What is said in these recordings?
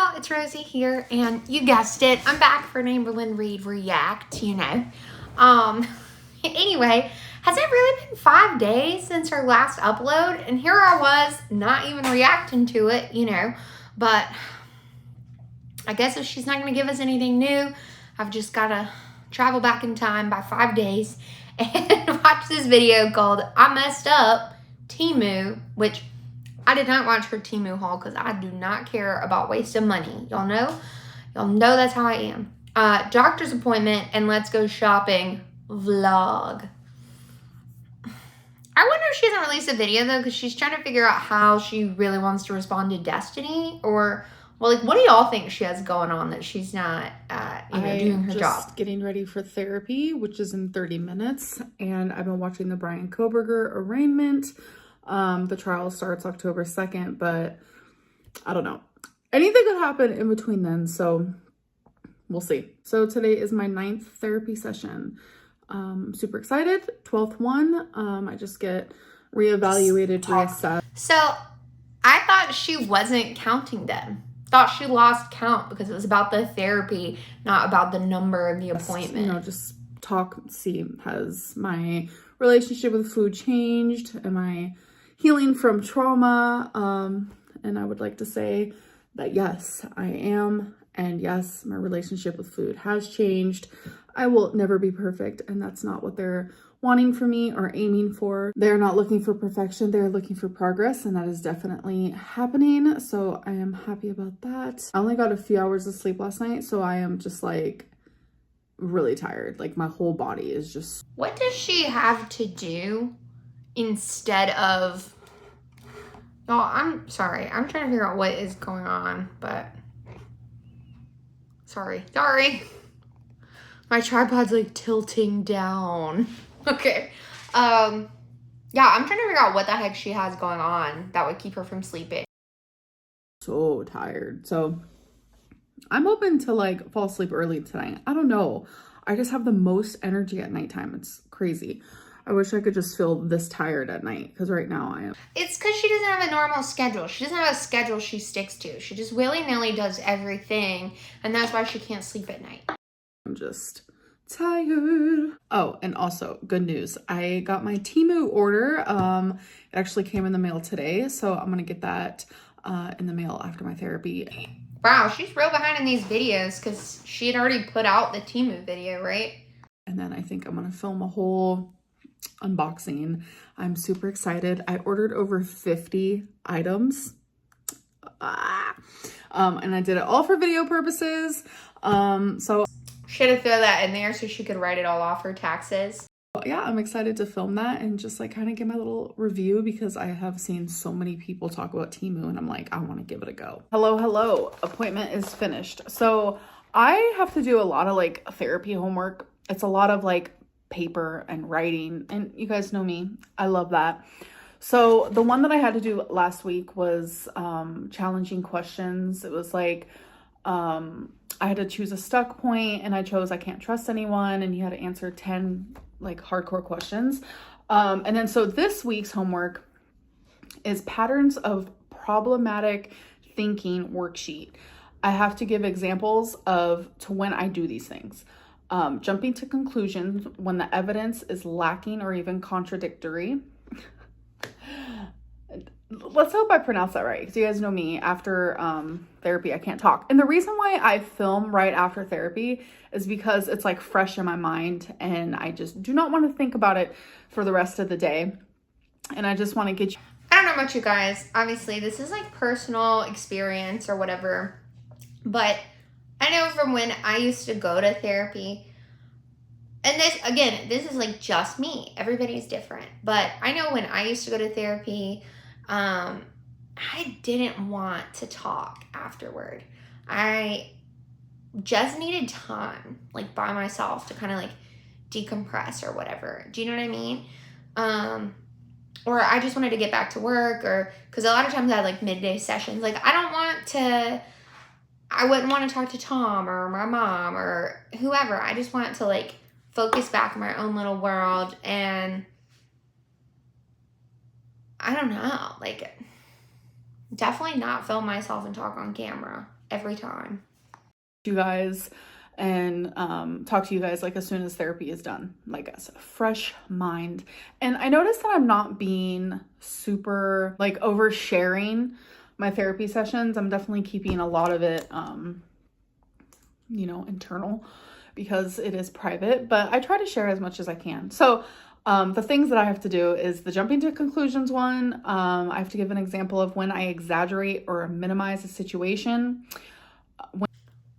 y'all, it's Rosie here, and you guessed it, I'm back for an Empathlynn Read React, Anyway, has it really been 5 days since her last upload? And here I was, not even reacting to it, but I guess if she's not going to give us anything new, I've just got to travel back in time by 5 days and watch this video called I Messed Up, Temu, which I did not watch her Temu haul because I do not care about wasting money. Y'all know that's how I am. Doctor's appointment and let's go shopping vlog. I wonder if she hasn't released a video though, because she's trying to figure out how she really wants to respond to Destiny, or well, like, what do y'all think she has going on that she's not, doing her job? Just getting ready for therapy, which is in 30 minutes, and I've been watching the Brian Koberger arraignment. The trial starts October 2nd, but I don't know. Anything could happen in between then, so we'll see. So today is my 9th therapy session. Super excited. 12th one. I just get reevaluated, reassessed. So I thought she wasn't counting them. Thought she lost count because it was about the therapy, not about the number of the appointment. Just see, has my relationship with food changed? Am I healing from trauma? And I would like to say that yes, I am. And yes, my relationship with food has changed. I will never be perfect, and that's not what they're wanting for me or aiming for. They're not looking for perfection, they're looking for progress, and that is definitely happening. So I am happy about that. I only got a few hours of sleep last night, so I am just like really tired. Like my whole body is just... What does she have to do instead of... Oh, I'm sorry. I'm trying to figure out what is going on, but... Sorry. My tripod's like tilting down. Okay. Yeah, I'm trying to figure out what the heck she has going on that would keep her from sleeping. So tired. So I'm hoping to like fall asleep early tonight. I don't know. I just have the most energy at nighttime. It's crazy. I wish I could just feel this tired at night, because right now I am. It's because she doesn't have a normal schedule. She doesn't have a schedule she sticks to. She just willy-nilly does everything, and that's why she can't sleep at night. I'm just tired. Oh, and also good news. I got my Temu order. It actually came in the mail today, so I'm gonna get that in the mail after my therapy. Wow, she's real behind in these videos because she had already put out the Temu video, right? And then I think I'm gonna film a whole unboxing. I'm super excited. I ordered over 50 items. And I did it all for video purposes. So should have thrown that in there so she could write it all off her taxes. Yeah, I'm excited to film that and just like kind of give my little review, because I have seen so many people talk about Temu and I'm like, I want to give it a go. Hello. Appointment is finished. So I have to do a lot of like therapy homework. It's a lot of like paper and writing, and you guys know me, I love that. So the one that I had to do last week was challenging questions. It was like I had to choose a stuck point, and I chose I can't trust anyone, and you had to answer 10 like hardcore questions. And then so this week's homework is patterns of problematic thinking worksheet. I have to give examples to when I do these things. Jumping to conclusions when the evidence is lacking or even contradictory. Let's hope I pronounce that right, because you guys know me, after therapy I can't talk. And the reason why I film right after therapy is because it's like fresh in my mind, and I just do not want to think about it for the rest of the day. And I just want to get you... I don't know about you guys. Obviously, this is like personal experience or whatever, but I know from when I used to go to therapy, and this is like just me. Everybody's different. But I know when I used to go to therapy, I didn't want to talk afterward. I just needed time, like by myself, to kind of like decompress or whatever. Do you know what I mean? Or I just wanted to get back to work, or because a lot of times I had like midday sessions. Like I wouldn't want to talk to Tom or my mom or whoever. I just want to like focus back in my own little world, and I don't know, like definitely not film myself and talk on camera every time. You guys and talk to you guys like as soon as therapy is done, like as a fresh mind. And I noticed that I'm not being super like oversharing my therapy sessions. I'm definitely keeping a lot of it internal because it is private, but I try to share as much as I can. So the things that I have to do is the jumping to conclusions one. I have to give an example of when I exaggerate or minimize a situation.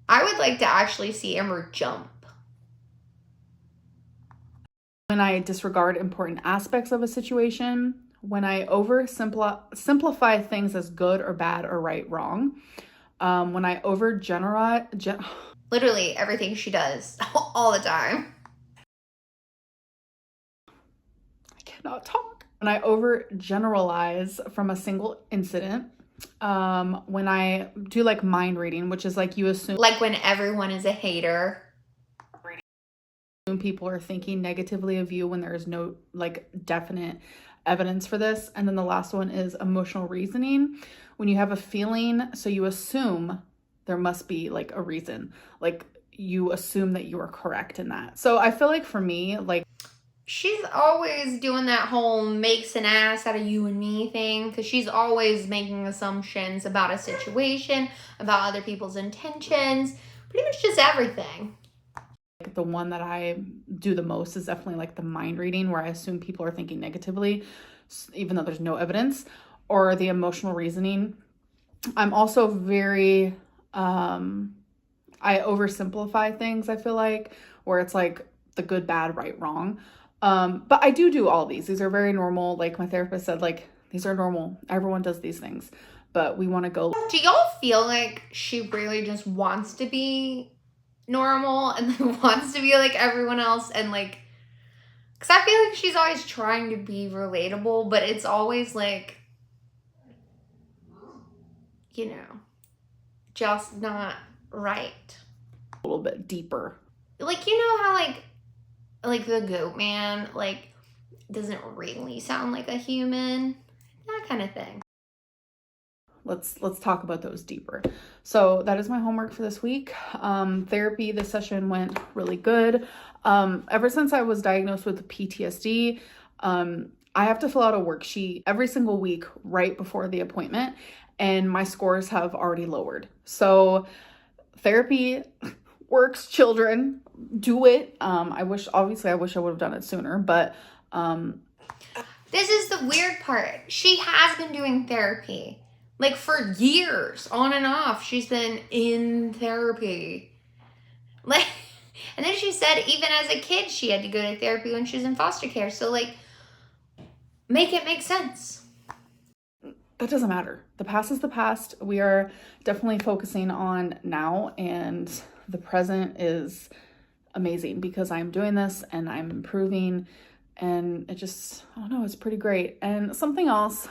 I would like to actually see Amber jump. When I disregard important aspects of a situation, when I simplify things as good or bad or right, wrong, when I Literally everything she does all the time. I cannot talk. When I overgeneralize from a single incident, when I do like mind reading, which is like you assume, like when everyone is a hater. People are thinking negatively of you when there is no like definite evidence for this. And then the last one is emotional reasoning. When you have a feeling, so you assume there must be like a reason, like you assume that you are correct in that. So I feel like for me, like she's always doing that whole makes an ass out of you and me thing, because she's always making assumptions about a situation, about other people's intentions, pretty much just everything. The one that I do the most is definitely like the mind reading, where I assume people are thinking negatively, even though there's no evidence, or the emotional reasoning. I'm also very, I oversimplify things, I feel like, where it's like the good, bad, right, wrong. But I do all these. These are very normal. Like my therapist said, like, these are normal. Everyone does these things, but we want to go. Do y'all feel like she really just wants to be normal and then wants to be like everyone else, and like, because I feel like she's always trying to be relatable, but it's always like, just not right. A little bit deeper. Like, you know how like the goat man like doesn't really sound like a human, that kind of thing. Let's talk about those deeper. So that is my homework for this week. Therapy, this session went really good. Ever since I was diagnosed with PTSD, I have to fill out a worksheet every single week right before the appointment, and my scores have already lowered. So therapy works, children. Do it. I wish I would have done it sooner, but this is the weird part. She has been doing therapy. Like for years, on and off, she's been in therapy. Like, and then she said even as a kid, she had to go to therapy when she was in foster care. So like, make it make sense. That doesn't matter. The past is the past. We are definitely focusing on now, and the present is amazing because I'm doing this and I'm improving, and it just, I don't know, it's pretty great. And something else,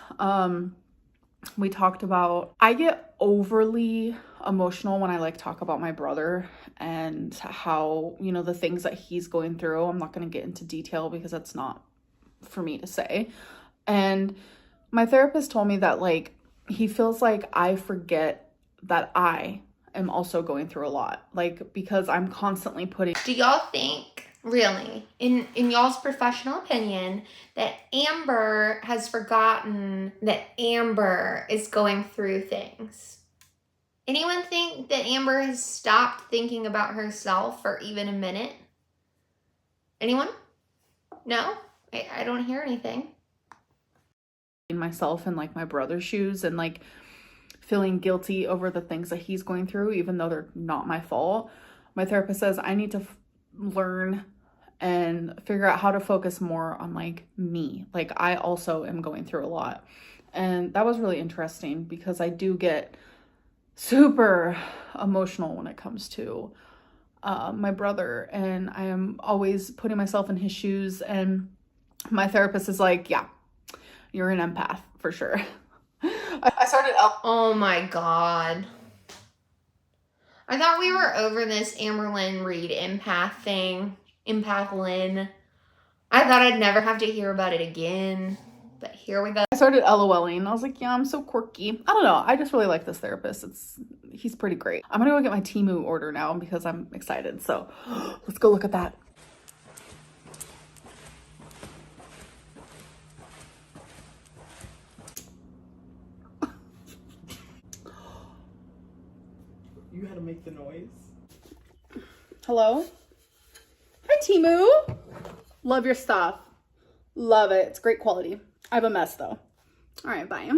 we talked about, I get overly emotional when I like talk about my brother and how, the things that he's going through. I'm not going to get into detail because that's not for me to say. And my therapist told me that like he feels like I forget that I am also going through a lot, like because I'm constantly putting. Do y'all think, really, in y'all's professional opinion, that Amber has forgotten that Amber is going through things? Anyone think that Amber has stopped thinking about herself for even a minute? Anyone? No? I don't hear anything. Myself in like my brother's shoes and like feeling guilty over the things that he's going through, even though they're not my fault. My therapist says I need to learn and figure out how to focus more on like me. Like I also am going through a lot. And that was really interesting because I do get super emotional when it comes to my brother, and I am always putting myself in his shoes. And my therapist is like, yeah, you're an empath for sure. I started out. Oh my God. I thought we were over this Amberlynn Reed empath thing. Empathlynn. I thought I'd never have to hear about it again. but here we go. I started LOLing. I was like, yeah, I'm so quirky. I don't know. I just really like this therapist. He's pretty great. I'm gonna go get my Temu order now because I'm excited. So let's go look at that. You had to make the noise. Hello? Hi, Temu. Love your stuff. Love it. It's great quality. I have a mess though. All right, bye.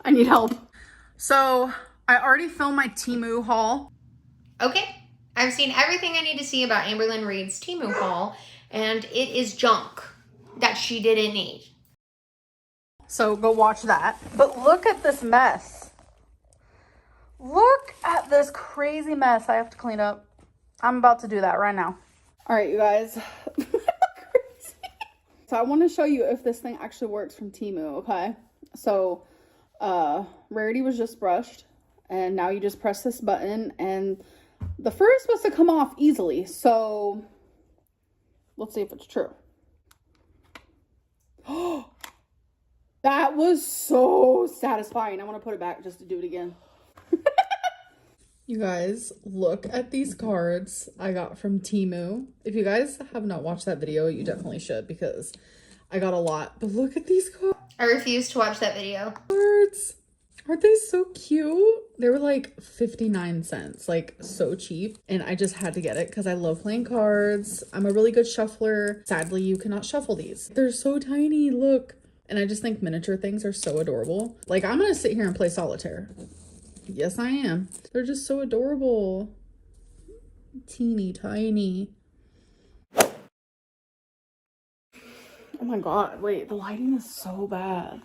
I need help. So I already filmed my Temu haul. Okay, I've seen everything I need to see about Empathlynn Reed's Temu haul, and it is junk that she didn't need. So go watch that. But look at this mess. Look at this crazy mess I have to clean up. I'm about to do that right now. All right, you guys. So I want to show you if this thing actually works from Temu, okay? So Rarity was just brushed, and now you just press this button, and the fur is supposed to come off easily. So let's see if it's true. Oh, that was so satisfying. I want to put it back just to do it again. You guys, look at these cards I got from Temu. If you guys have not watched that video, you definitely should because I got a lot. But look at these I refuse to watch that video. cards. Aren't they so cute? They were like 59 cents, like so cheap. And I just had to get it because I love playing cards. I'm a really good shuffler. Sadly, you cannot shuffle these. They're so tiny, look. And I just think miniature things are so adorable. Like, I'm gonna sit here and play solitaire. Yes, I am. They're just so adorable. Teeny tiny. Oh my god, wait, the lighting is so bad.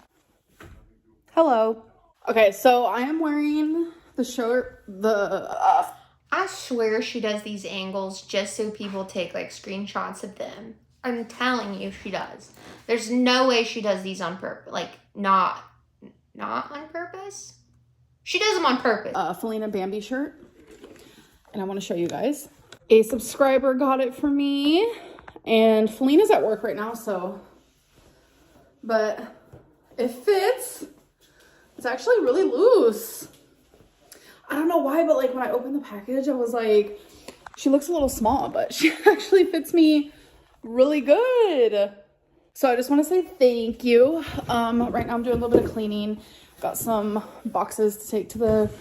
Hello. Okay, so I am wearing the shirt, I swear she does these angles just so people take like screenshots of them. I'm telling you she does. There's no way she does these on purpose. Like, not on purpose. She does them on purpose. Felina Bambi shirt. And I want to show you guys. A subscriber got it for me. And Felina's at work right now, so. But it fits. It's actually really loose. I don't know why, but like when I opened the package, I was like, she looks a little small, but she actually fits me really good. So I just want to say thank you. Right now I'm doing a little bit of cleaning. Got some boxes to take to the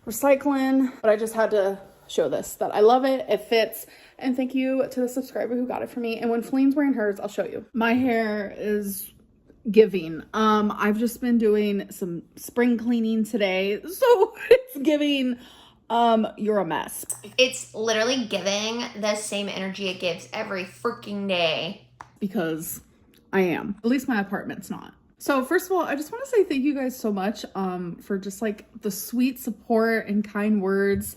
Empathlynn, but I just had to show this, that I love it, it fits, and thank you to the subscriber who got it for me. And when Feline's wearing hers, I'll show you. My hair is giving. I've just been doing some spring cleaning today, so it's giving, you're a mess. It's literally giving the same energy it gives every freaking day. Because I am. At least my apartment's not. So first of all, I just want to say thank you guys so much for just like the sweet support and kind words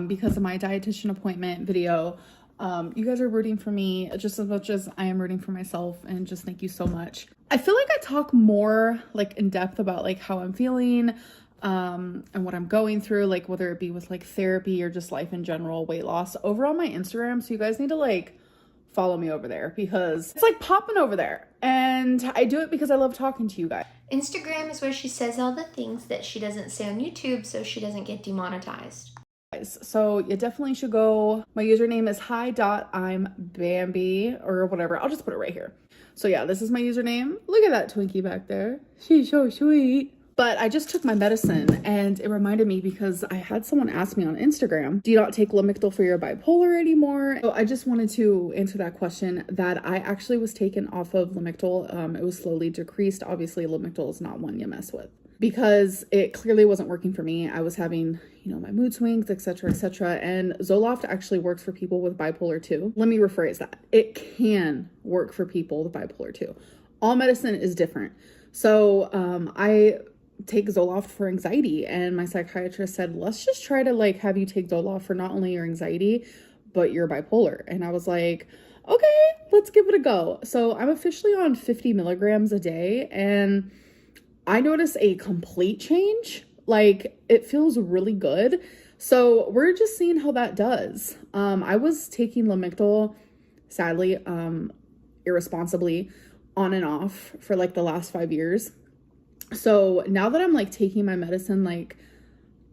because of my dietitian appointment video. You guys are rooting for me just as much as I am rooting for myself, and just thank you so much. I feel like I talk more like in depth about like how I'm feeling and what I'm going through, like whether it be with like therapy or just life in general, weight loss, over on my Instagram. So you guys need to like follow me over there because it's like popping over there, and I do it because I love talking to you guys. Instagram is where she says all the things that she doesn't say on YouTube so she doesn't get demonetized. So you definitely should go. My username is hi.I'mBambi or whatever. I'll just put it right here. So yeah, this is my username. Look at that Twinkie back there. She's so sweet. But I just took my medicine and it reminded me because I had someone ask me on Instagram, do you not take Lamictal for your bipolar anymore? So I just wanted to answer that question, that I actually was taken off of Lamictal. It was slowly decreased. Obviously, Lamictal is not one you mess with because it clearly wasn't working for me. I was having, you know, my mood swings, etc., etc. And Zoloft actually works for people with bipolar too. Let me rephrase that. It can work for people with bipolar too. All medicine is different. So I take Zoloft for anxiety, and my psychiatrist said, let's just try to like have you take Zoloft for not only your anxiety but your bipolar. And I was like, okay, let's give it a go. So I'm officially on 50 milligrams a day, and I notice a complete change. Like, it feels really good. So we're just seeing how that does. I was taking Lamictal, sadly, irresponsibly on and off for like the last 5 years. So now that I'm like taking my medicine like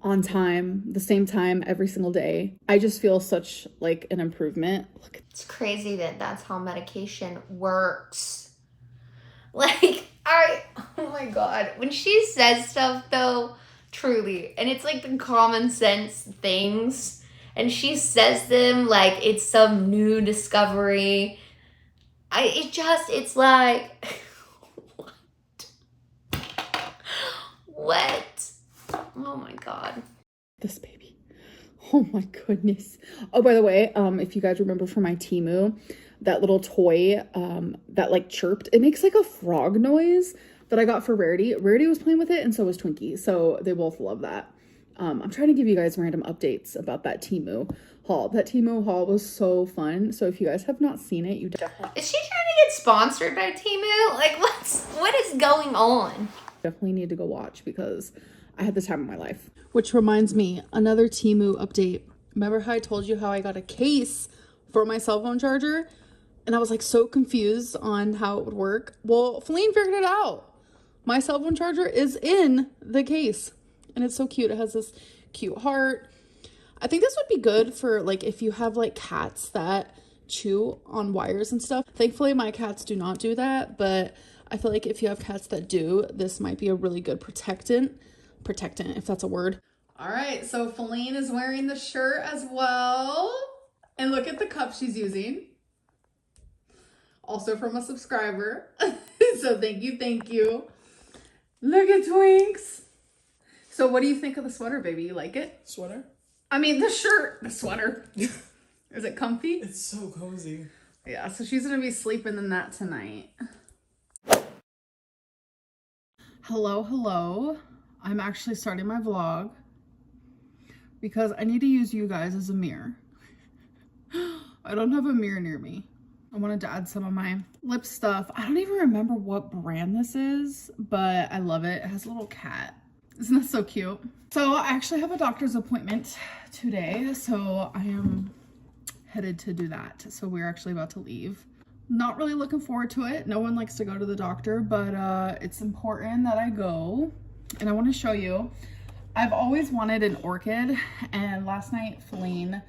on time, the same time every single day, I just feel such like an improvement. It's crazy that that's how medication works. Like, oh my God. When she says stuff though, truly, and it's like the common sense things, and she says them like it's some new discovery. It's like, what? Oh my God. This baby. Oh my goodness. Oh, by the way, if you guys remember from my Temu, that little toy that like chirped, it makes like a frog noise that I got for Rarity. Rarity was playing with it and so was Twinkie. So they both love that. I'm trying to give you guys random updates about that Temu haul. That Temu haul was so fun. So if you guys have not seen it, you definitely... Is she trying to get sponsored by Temu? Like, what is going on? Definitely need to go watch because I had the time of my life. Which reminds me, another Temu update. Remember how I told you how I got a case for my cell phone charger? And I was like so confused on how it would work. Well, Feline figured it out. My cell phone charger is in the case. And it's so cute. It has this cute heart. I think this would be good for like if you have like cats that chew on wires and stuff. Thankfully, my cats do not do that. But I feel like if you have cats that do, this might be a really good protectant, if that's a word. All right, so Feline is wearing the shirt as well. And look at the cup she's using. Also from a subscriber. So thank you. Look at Twinks. So what do you think of the sweater, baby? You like it? Sweater? I mean, the shirt. The sweater. Is it comfy? It's so cozy. Yeah, so she's going to be sleeping in that tonight. Hello. I'm actually starting my vlog because I need to use you guys as a mirror. I don't have a mirror near me. I wanted to add some of my lip stuff. I don't even remember what brand this is, but I love it. It has a little cat. Isn't that so cute? So I actually have a doctor's appointment today, so I am headed to do that. So we're actually about to leave. Not really looking forward to it. No one likes to go to the doctor, but it's important that I go. And I want to show you. I've always wanted an orchid, and last night Feline,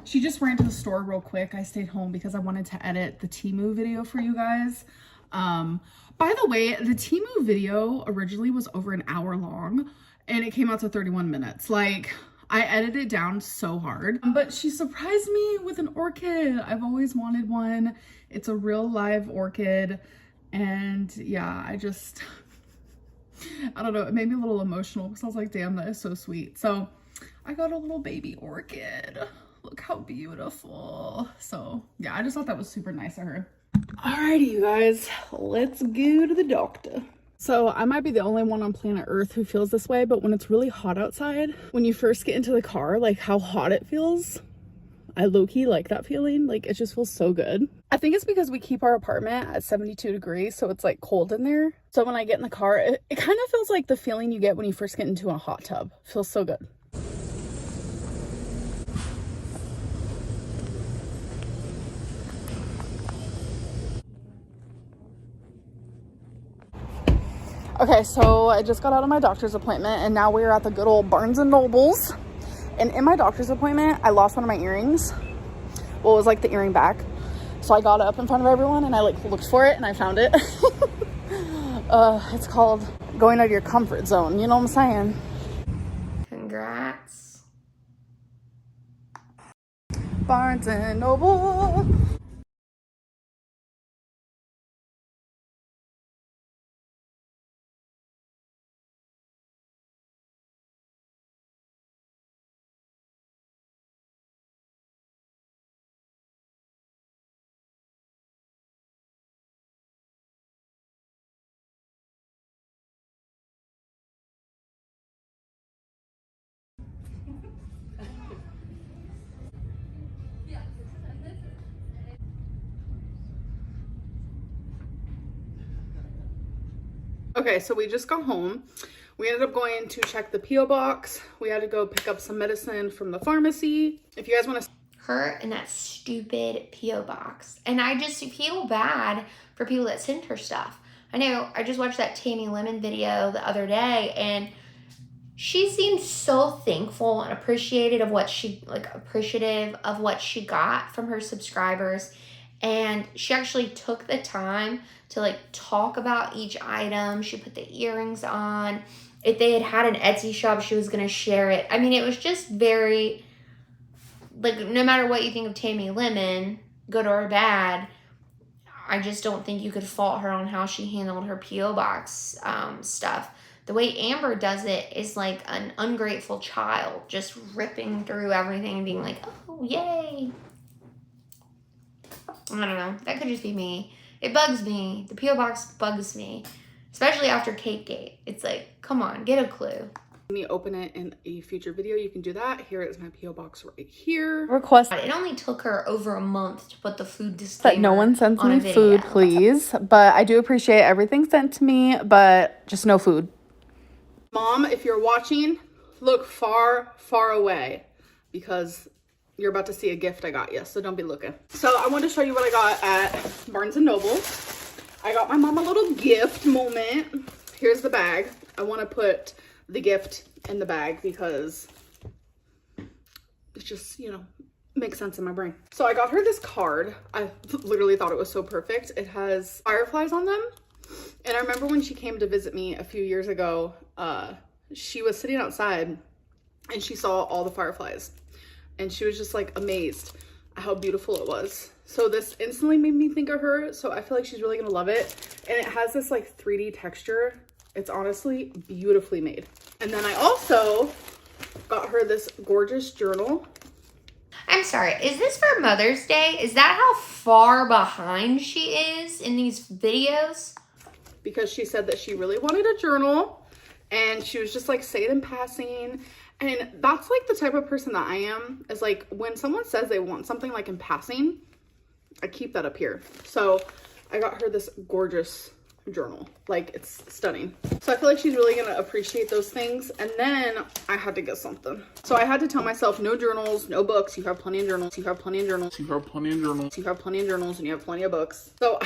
she just ran to the store real quick. I stayed home because I wanted to edit the Temu video for you guys. By the way, the Temu video originally was over an hour long and it came out to 31 minutes. Like, I edited it down so hard, but she surprised me with an orchid. I've always wanted one. It's a real live orchid. And yeah, I don't know, it made me a little emotional because I was like, damn, that is so sweet. So I got a little baby orchid. Look how beautiful. So yeah, I just thought that was super nice of her. Alrighty, you guys, let's go to the doctor. So I might be the only one on planet Earth who feels this way, but when it's really hot outside, when you first get into the car, like how hot it feels, I low-key like that feeling. Like, it just feels so good. I think it's because we keep our apartment at 72 degrees, so it's like cold in there. So when I get in the car, it kind of feels like the feeling you get when you first get into a hot tub. It feels so good. Okay, so I just got out of my doctor's appointment and now we're at the good old Barnes and Nobles. And in my doctor's appointment, I lost one of my earrings. Well, it was like the earring back. So I got up in front of everyone and I like looked for it and I found it. It's called going out of your comfort zone. You know what I'm saying? Congrats. Barnes and Noble. Okay, so we just got home. We ended up going to check the P.O. box. We had to go pick up some medicine from the pharmacy. If you guys want to... her in that stupid P.O. box. And I just feel bad for people that send her stuff. I know, I just watched that Tammy Lemon video the other day, and she seemed so thankful and appreciative of what she got from her subscribers. And she actually took the time to like talk about each item. She put the earrings on. If they had an Etsy shop, she was going to share it. I mean, it was just very, like, no matter what you think of Tammy Lemon, good or bad, I just don't think you could fault her on how she handled her P.O. box stuff. The way Amber does it is like an ungrateful child, just ripping through everything and being like, oh, yay. I don't know. That could just be me. It bugs me. The P.O. box bugs me. Especially after Cake Gate. It's like, come on, get a clue. Me open it in a future video, you can do that. Here is my P.O. box right here. Request It only took her over a month to put the food disclaimer that no one sends on a me video. food, please. But I do appreciate everything sent to me, but just no food. Mom, if you're watching, look far, far away because you're about to see a gift I got you, so don't be looking. So I want to show you what I got at Barnes & Noble. I got my mom a little gift moment. Here's the bag. I want to put the gift in the bag because it just, you know, makes sense in my brain. So I got her this card. I literally thought it was so perfect. It has fireflies on them. And I remember when she came to visit me a few years ago, she was sitting outside and she saw all the fireflies. And she was just like amazed at how beautiful it was. So this instantly made me think of her. So I feel like she's really gonna love it. And it has this like 3D texture. It's honestly beautifully made. And then I also got her this gorgeous journal. I'm sorry, is this for Mother's Day? Is that how far behind she is in these videos? Because she said that she really wanted a journal and she was just like, say it in passing. And that's like the type of person that I am, is like when someone says they want something like in passing, I keep that up here. So I got her this gorgeous journal. Like, it's stunning. So I feel like she's really gonna appreciate those things. And then I had to get something. So I had to tell myself, no journals, no books. You have plenty of journals. You have plenty of journals. You have plenty of journals. You have plenty of journals, and you have plenty of books. So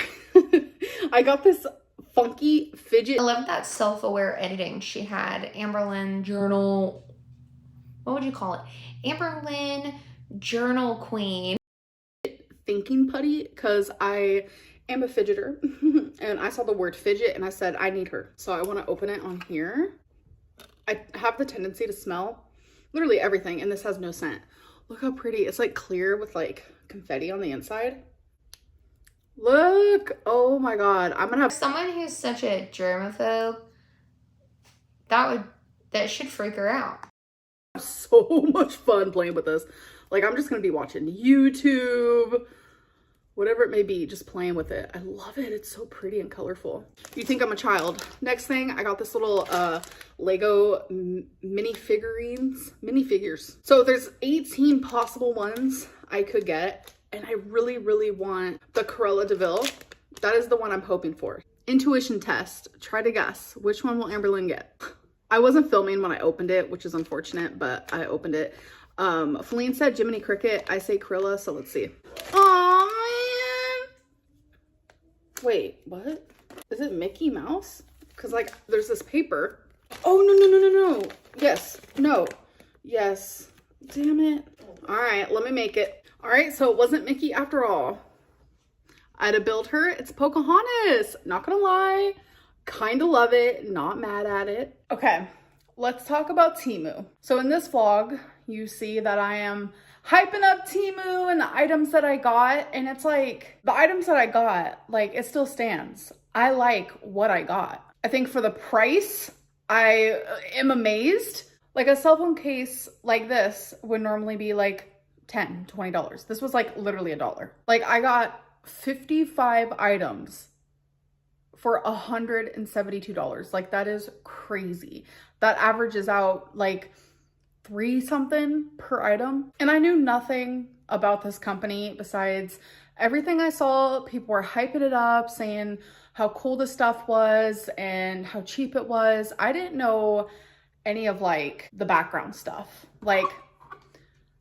I got this funky fidget. I love that self-aware editing she had. Empathlynn journal, what would you call it? Empathlynn journal queen. Thinking putty, because I am a fidgeter and I saw the word fidget and I said I need her. So I want to open it on here. I have the tendency to smell literally everything, and this has no scent. Look how pretty. It's like clear with like confetti on the inside. Look, oh my god, I'm gonna have Someone who's such a germaphobe, that should freak her out. so much fun playing with this. Like, I'm just gonna be watching YouTube, whatever it may be, just playing with it. I love it. It's so pretty and colorful. You think I'm a child. Next thing, I got this little Lego minifigures. So there's 18 possible ones I could get, and I really, really want the Cruella de Vil. That is the one I'm hoping for. Intuition test. Try to guess. Which one will Amberlynn get? I wasn't filming when I opened it, which is unfortunate, but I opened it. Feline said Jiminy Cricket. I say Cruella, so let's see. Aw, man. Wait, what? Is it Mickey Mouse? Because, like, there's this paper. Oh, no. Yes. No. Yes. Damn it. All right, let me make it. All right, so it wasn't Mickey after all. I had to build her. It's Pocahontas. Not gonna lie. Kind of love it. Not mad at it. Okay, let's talk about Temu. So in this vlog, you see that I am hyping up Temu and the items that I got. And it's like, the items that I got, like, it still stands. I like what I got. I think for the price, I am amazed. Like, a cell phone case like this would normally be like $10, $20. This was like literally $1. Like, I got 55 items for $172. Like, that is crazy. That averages out like $3 something per item. And I knew nothing about this company besides everything I saw. People were hyping it up, saying how cool the stuff was and how cheap it was. I didn't know any of like the background stuff. Like,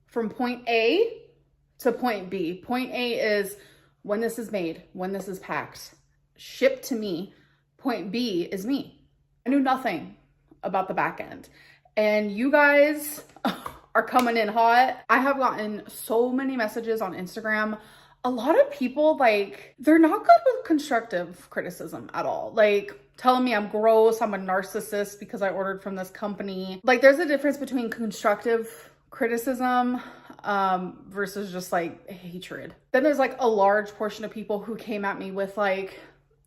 from point A to point B. Point A is when this is made, when this is packed, shipped to me. Point B is me. I knew nothing about the back end. And you guys are coming in hot. I have gotten so many messages on Instagram. A lot of people, like, they're not good with constructive criticism at all. Like, telling me I'm gross, I'm a narcissist because I ordered from this company. Like, there's a difference between constructive criticism versus just like hatred. Then there's like a large portion of people who came at me with like,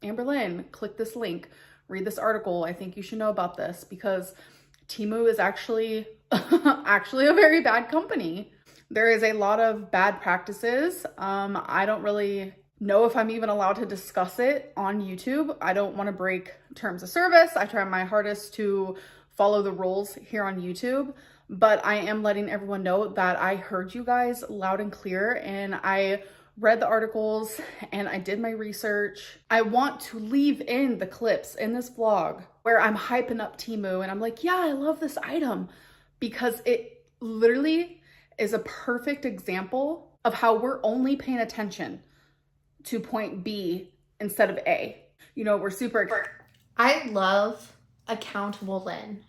Empathlynn, click this link, read this article. I think you should know about this because Temu is actually a very bad company. There is a lot of bad practices. I don't really know if I'm even allowed to discuss it on YouTube. I don't want to break terms of service. I try my hardest to follow the rules here on YouTube, but I am letting everyone know that I heard you guys loud and clear, and I read the articles and I did my research. I want to leave in the clips in this vlog where I'm hyping up Temu and I'm like, yeah, I love this item, because it literally is a perfect example of how we're only paying attention to point B instead of A. You know, we're super... I love accountable Lynn,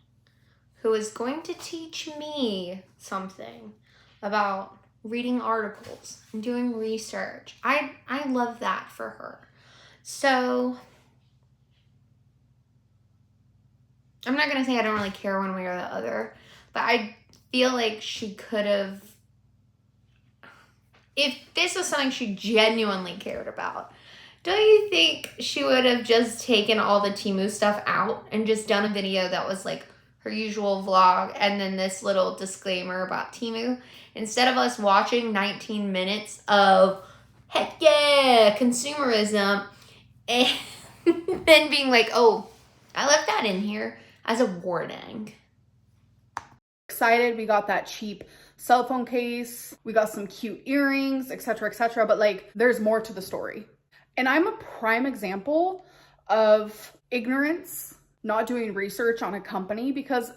who is going to teach me something about reading articles and doing research. I love that for her. So I'm not going to say I don't really care one way or the other, but I feel like she could have, if this was something she genuinely cared about, don't you think she would have just taken all the Temu stuff out and just done a video that was like her usual vlog and then this little disclaimer about Temu, instead of us watching 19 minutes of heck yeah consumerism and then being like, oh, I left that in here as a warning. Excited, we got that cheap cell phone case, we got some cute earrings, etc., etc., but like there's more to the story. And I'm a prime example of ignorance, not doing research on a company, because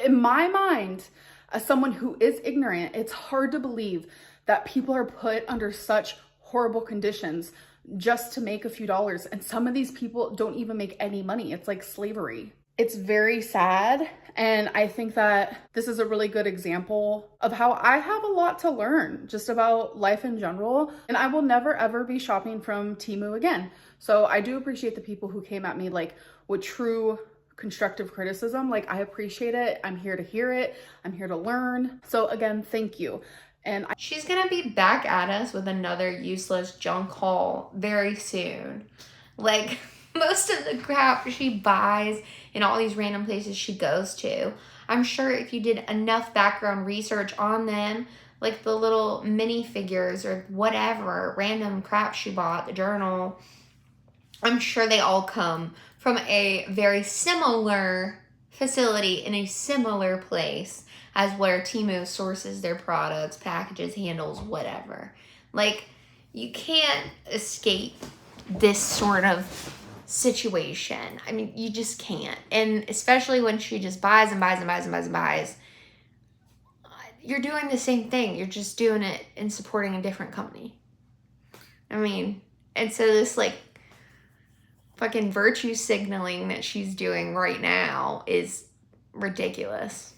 in my mind, as someone who is ignorant, it's hard to believe that people are put under such horrible conditions just to make a few dollars. And some of these people don't even make any money. It's like slavery. It's very sad. And I think that this is a really good example of how I have a lot to learn just about life in general. And I will never, ever be shopping from Temu again. So I do appreciate the people who came at me like with true constructive criticism. Like, I appreciate it. I'm here to hear it. I'm here to learn. So again, thank you. And she's gonna be back at us with another useless junk haul very soon. Like, most of the crap she buys in all these random places she goes to, I'm sure if you did enough background research on them, like the little mini figures or whatever random crap she bought, the journal, I'm sure they all come from a very similar facility in a similar place as where Temu sources their products, packages, handles, whatever. Like, you can't escape this sort of situation. I mean, you just can't. And especially when she just buys and buys and buys and buys and buys, you're doing the same thing. You're just doing it and supporting a different company. I mean, and so this like fucking virtue signaling that she's doing right now is ridiculous.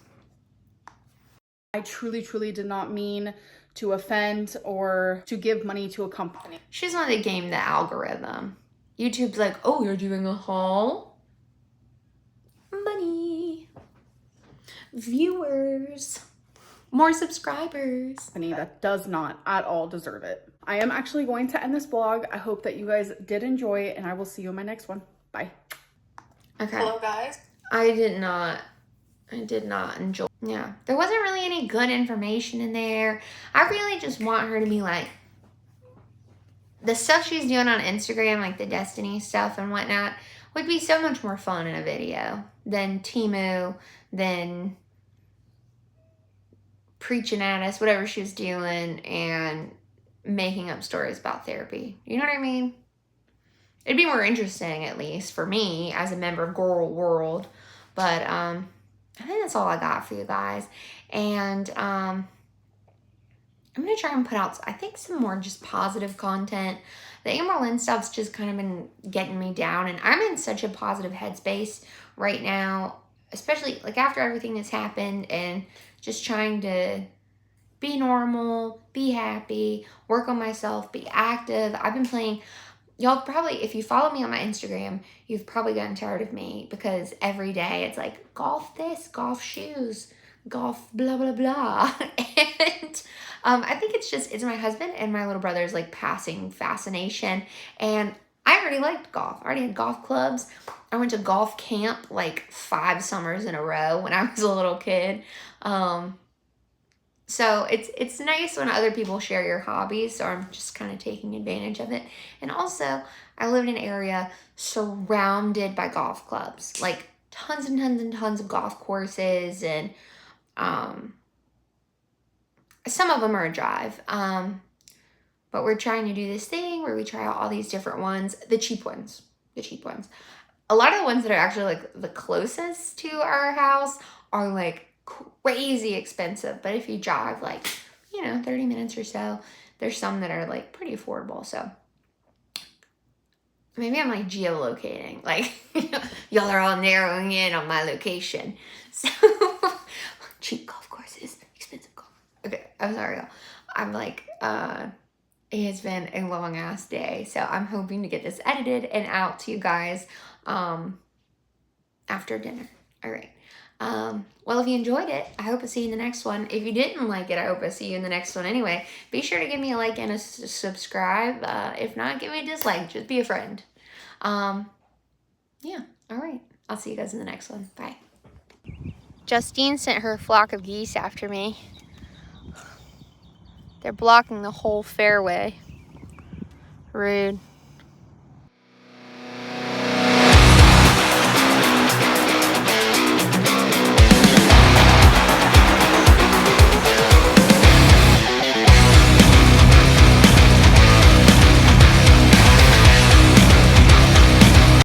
I truly, truly did not mean to offend or to give money to a company. She's not to game the algorithm. YouTube's like, oh, you're doing a haul? Money. Viewers. More subscribers. Company that does not at all deserve it. I am actually going to end this vlog. I hope that you guys did enjoy it, and I will see you in my next one. Bye. Okay. Hello, guys. I did not enjoy. Yeah, there wasn't really any good information in there. I really just want her to be like, the stuff she's doing on Instagram, like the Destiny stuff and whatnot, would be so much more fun in a video than Temu, than preaching at us, whatever she was doing, and making up stories about therapy. You know what I mean? It'd be more interesting, at least for me as a member of Girl World. But I think that's all I got for you guys. And I'm going to try and put out, I think, some more just positive content. The Empathlynn stuff's just kind of been getting me down, and I'm in such a positive headspace right now, especially like after everything that's happened, and just trying to be normal, be happy, work on myself, be active. I've been playing, y'all probably, if you follow me on my Instagram, you've probably gotten tired of me because every day it's like golf this, golf shoes, golf blah, blah, blah. And I think it's my husband and my little brother's like passing fascination. And I already liked golf. I already had golf clubs. I went to golf camp like 5 summers in a row when I was a little kid. So it's nice when other people share your hobbies, so I'm just kind of taking advantage of it. And also, I live in an area surrounded by golf clubs, like tons and tons and tons of golf courses, and some of them are a drive. But we're trying to do this thing where we try out all these different ones, the cheap ones. A lot of the ones that are actually like the closest to our house are like crazy expensive, but if you drive like 30 minutes or so, there's some that are like pretty affordable. So maybe I'm like geolocating, like y'all are all narrowing in on my location. So cheap golf courses, expensive golf. Okay, I'm sorry, y'all. I'm like it has been a long ass day, so I'm hoping to get this edited and out to you guys after dinner. All right. Well, if you enjoyed it, I hope I see you in the next one. If you didn't like it, I hope I see you in the next one anyway. Be sure to give me a like and a subscribe. If not, give me a dislike. Just be a friend. Yeah. All right. I'll see you guys in the next one. Bye. Justine sent her flock of geese after me. They're blocking the whole fairway. Rude.